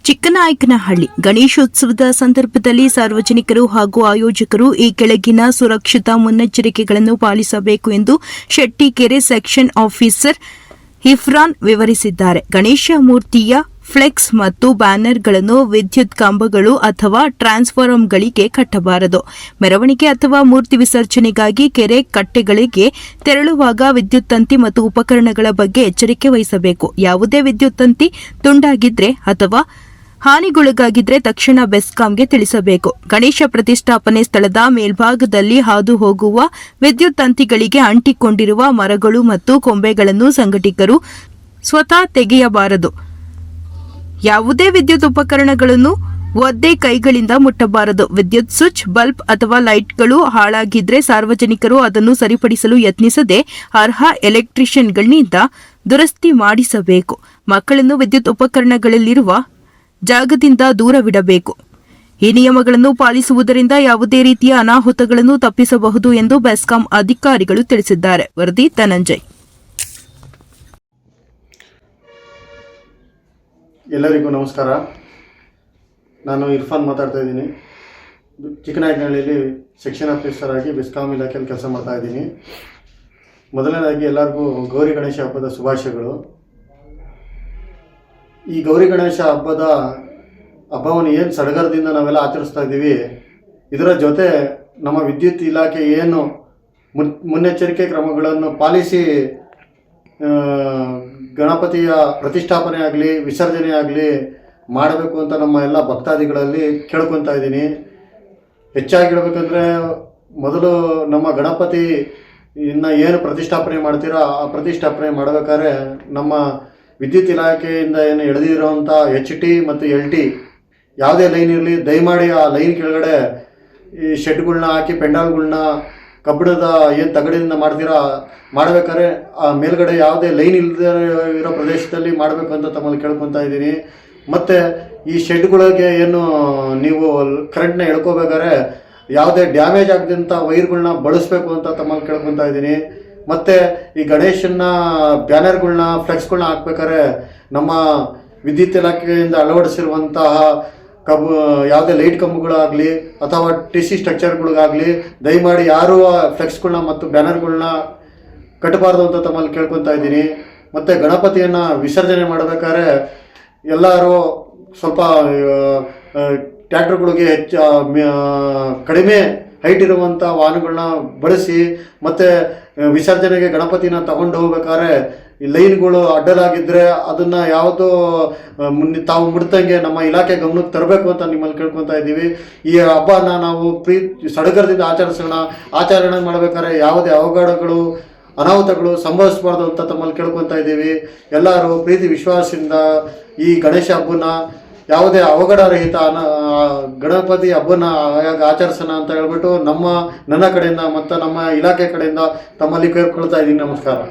ಚಿಕ್ಕನಾಯಕನಹಳ್ಳಿ ಗಣೇಶೋತ್ಸವದ ಸಂದರ್ಭದಲ್ಲಿ ಸಾರ್ವಜನಿಕರು ಹಾಗೂ ಆಯೋಜಕರು ಈ ಕೆಳಗಿನ ಸುರಕ್ಷತಾ ಮುನ್ನೆಚ್ಚರಿಕೆಗಳನ್ನು ಪಾಲಿಸಬೇಕು ಎಂದು ಶೆಟ್ಟಿಕೆರೆ ಸೆಕ್ಷನ್ ಆಫೀಸರ್ ಇಫ್ರಾನ್ ವಿವರಿಸಿದ್ದಾರೆ. ಗಣೇಶ ಮೂರ್ತಿಯ ಫ್ಲೆಕ್ಸ್ ಮತ್ತು ಬ್ಯಾನರ್ಗಳನ್ನು ವಿದ್ಯುತ್ ಕಂಬಗಳು ಅಥವಾ ಟ್ರಾನ್ಸ್ಫಾರ್ಮರ್ಗಳಿಗೆ ಕಟ್ಟಬಾರದು. ಮೆರವಣಿಗೆ ಅಥವಾ ಮೂರ್ತಿ ವಿಸರ್ಜನೆಗಾಗಿ ಕೆರೆ ಕಟ್ಟೆಗಳಿಗೆ ತೆರಳುವಾಗ ವಿದ್ಯುತ್ ತಂತಿ ಮತ್ತು ಉಪಕರಣಗಳ ಬಗ್ಗೆ ಎಚ್ಚರಿಕೆ ವಹಿಸಬೇಕು. ಯಾವುದೇ ವಿದ್ಯುತ್ ತಂತಿ ತುಂಡಾಗಿದ್ರೆ ಅಥವಾ ಹಾನಿಗೊಳಗಾಗಿದ್ರೆ ತಕ್ಷಣ ಬೆಸ್ಕಾಂಗೆ ತಿಳಿಸಬೇಕು. ಗಣೇಶ ಪ್ರತಿಷ್ಠಾಪನೆ ಸ್ಥಳದ ಮೇಲ್ಭಾಗದಲ್ಲಿ ಹಾದು ಹೋಗುವ ವಿದ್ಯುತ್ ತಂತಿಗಳಿಗೆ ಅಂಟಿಕೊಂಡಿರುವ ಮರಗಳು ಮತ್ತು ಕೊಂಬೆಗಳನ್ನು ಸಂಘಟಕರು ಸ್ವತಃ ತೆಗೆಯಬಾರದು. ಯಾವುದೇ ವಿದ್ಯುತ್ ಉಪಕರಣಗಳನ್ನು ಒದ್ದೆ ಕೈಗಳಿಂದ ಮುಟ್ಟಬಾರದು. ವಿದ್ಯುತ್ ಸ್ವಿಚ್, ಬಲ್ಬ್ ಅಥವಾ ಲೈಟ್ಗಳು ಹಾಳಾಗಿದ್ರೆ ಸಾರ್ವಜನಿಕರು ಅದನ್ನು ಸರಿಪಡಿಸಲು ಯತ್ನಿಸದೆ ಅರ್ಹ ಎಲೆಕ್ಟ್ರಿಷಿಯನ್ಗಳಿಂದ ದುರಸ್ತಿ ಮಾಡಿಸಬೇಕು. ಮಕ್ಕಳನ್ನು ವಿದ್ಯುತ್ ಉಪಕರಣಗಳಲ್ಲಿರುವ ಜಾಗದಿಂದ ದೂರವಿಡಬೇಕು. ಈ ನಿಯಮಗಳನ್ನು ಪಾಲಿಸುವುದರಿಂದ ಯಾವುದೇ ರೀತಿಯ ಅನಾಹುತಗಳನ್ನು ತಪ್ಪಿಸಬಹುದು ಎಂದು ಬೆಸ್ಕಾಂ ಅಧಿಕಾರಿಗಳು ತಿಳಿಸಿದ್ದಾರೆ. ವರದಿ ಧನಂಜಯ್. ಎಲ್ಲರಿಗೂ ನಮಸ್ಕಾರ. ನಾನು ಇರ್ಫಾನ್ ಮಾತಾಡ್ತಾ ಇದ್ದೀನಿ. ಚಿಕ್ಕನಾಯಕನಹಳ್ಳಿಯಲ್ಲಿ ಸೆಕ್ಷನ್ ಆಫೀಸರ್ ಆಗಿ ಬೆಸ್ಕಾಂ ಇಲಾಖೆಯಲ್ಲಿ ಕೆಲಸ ಮಾಡ್ತಾ ಇದ್ದೀನಿ. ಮೊದಲನೇದಾಗಿ ಎಲ್ಲರಿಗೂ ಗೌರಿ ಗಣೇಶ ಹಬ್ಬದ ಶುಭಾಶಯಗಳು. ಈ ಗೌರಿ ಗಣೇಶ ಹಬ್ಬವನ್ನು ಏನು ಸಡಗರದಿಂದ ನಾವೆಲ್ಲ ಆಚರಿಸ್ತಾ ಇದ್ದೀವಿ, ಇದರ ಜೊತೆ ನಮ್ಮ ವಿದ್ಯುತ್ ಇಲಾಖೆ ಏನು ಮುನ್ನೆಚ್ಚರಿಕೆ ಕ್ರಮಗಳನ್ನು ಪಾಲಿಸಿ ಗಣಪತಿಯ ಪ್ರತಿಷ್ಠಾಪನೆ ಆಗಲಿ ವಿಸರ್ಜನೆ ಆಗಲಿ ಮಾಡಬೇಕು ಅಂತ ನಮ್ಮ ಎಲ್ಲ ಭಕ್ತಾದಿಗಳಲ್ಲಿ ಕೇಳ್ಕೊತಾ ಇದ್ದೀನಿ. ಹೆಚ್ಚಾಗಿ ಹೇಳಬೇಕಂದ್ರೆ, ಮೊದಲು ನಮ್ಮ ಗಣಪತಿ ಇನ್ನು ಏನು ಪ್ರತಿಷ್ಠಾಪನೆ ಮಾಡ್ತೀರೋ ಆ ಪ್ರತಿಷ್ಠಾಪನೆ ಮಾಡಬೇಕಾದ್ರೆ ನಮ್ಮ ವಿದ್ಯುತ್ ಇಲಾಖೆಯಿಂದ ಏನು ಎಳೆದಿರೋವಂಥ HT ಮತ್ತು LT ಯಾವುದೇ ಲೈನ್ ಇರಲಿ, ದಯಮಾಡಿ ಆ ಲೈನ್ ಕೆಳಗಡೆ ಈ ಶೆಡ್ಗಳನ್ನ ಹಾಕಿ ಪೆಂಡಾಲ್ಗಳನ್ನ ಕಬ್ಬಿಣದ ಏನು ತಗಡಿನಿಂದ ಮಾಡ್ತೀರಾ ಮಾಡಬೇಕಾದ್ರೆ ಆ ಮೇಲ್ಗಡೆ ಯಾವುದೇ ಲೈನ್ ಇಲ್ಲದೆ ಇರೋ ಪ್ರದೇಶದಲ್ಲಿ ಮಾಡಬೇಕು ಅಂತ ತಮ್ಮಲ್ಲಿ ಕೇಳ್ಕೊತಾ ಇದ್ದೀನಿ. ಮತ್ತು ಈ ಶೆಡ್ಗಳಿಗೆ ಏನು ನೀವು ಕರೆಂಟ್ನ ಎಳ್ಕೋಬೇಕಾದ್ರೆ ಯಾವುದೇ ಡ್ಯಾಮೇಜ್ ಆಗದಂಥ ವೈರ್ಗಳನ್ನ ಬಳಸಬೇಕು ಅಂತ ತಮ್ಮಲ್ಲಿ ಕೇಳ್ಕೊತಾ ಇದ್ದೀನಿ. ಮತ್ತು ಈ ಗಣೇಶನ ಬ್ಯಾನರ್ಗಳನ್ನ ಫ್ಲೆಕ್ಸ್ಗಳನ್ನ ಹಾಕ್ಬೇಕಾದ್ರೆ ನಮ್ಮ ವಿದ್ಯುತ್ ಇಲಾಖೆಯಿಂದ ಅಳವಡಿಸಿರುವಂತಹ ಯಾವುದೇ ಲೈಟ್ ಕಂಬಗಳಾಗಲಿ ಅಥವಾ TC ಸ್ಟ್ರಕ್ಚರ್ಗಳಿಗಾಗಲಿ ದಯಮಾಡಿ ಯಾರೂ ಫ್ಲೆಕ್ಸ್ಗಳನ್ನ ಮತ್ತು ಬ್ಯಾನರ್ಗಳನ್ನ ಕಟ್ಟಬಾರ್ದು ಅಂತ ತಮ್ಮಲ್ಲಿ ಕೇಳ್ಕೊತಾ ಇದ್ದೀನಿ. ಮತ್ತು ಗಣಪತಿಯನ್ನು ವಿಸರ್ಜನೆ ಮಾಡಬೇಕಾದ್ರೆ ಎಲ್ಲರೂ ಸ್ವಲ್ಪ ಟ್ರ್ಯಾಕ್ಟರ್ಗಳಿಗೆ ಕಡಿಮೆ ಹೈಟ್ ಇರುವಂಥ ವಾಹನಗಳನ್ನ ಬಳಸಿ, ಮತ್ತು ವಿಸರ್ಜನೆಗೆ ಗಣಪತಿನ ತಗೊಂಡು ಹೋಗ್ಬೇಕಾದ್ರೆ ಈ ಲೈನ್ಗಳು ಅಡ್ಡಲಾಗಿದ್ದರೆ ಅದನ್ನು ಯಾವುದೋ ತಾವು ಮುಡ್ತಂಗೆ ನಮ್ಮ ಇಲಾಖೆ ಗಮನಕ್ಕೆ ತರಬೇಕು ಅಂತ ನಿಮ್ಮಲ್ಲಿ ಕೇಳ್ಕೊತಾ ಇದ್ದೀವಿ. ಈ ಹಬ್ಬನ ನಾವು ಸಡಗರದಿಂದ ಆಚರಣೆ ಮಾಡಬೇಕಾದ್ರೆ ಯಾವುದೇ ಅವಘಡಗಳು ಅನಾಹುತಗಳು ಸಂಭವಿಸಬಾರ್ದು ಅಂತ ತಮ್ಮಲ್ಲಿ ಕೇಳ್ಕೊತಾ ಇದ್ದೀವಿ. ಎಲ್ಲರೂ ಪ್ರೀತಿ ವಿಶ್ವಾಸದಿಂದ ಈ ಗಣೇಶ ಹಬ್ಬನ ಯಾವುದೇ ಅವಘಡರಹಿತ ಗಣಪತಿ ಹಬ್ಬನ ಆಚರಿಸೋಣ ಅಂತ ಹೇಳ್ಬಿಟ್ಟು ನನ್ನ ಕಡೆಯಿಂದ ಮತ್ತು ನಮ್ಮ ಇಲಾಖೆ ಕಡೆಯಿಂದ ತಮ್ಮಲ್ಲಿ ಕೇಳ್ಕೊಳ್ತಾ ಇದ್ದೀನಿ. ನಮಸ್ಕಾರ.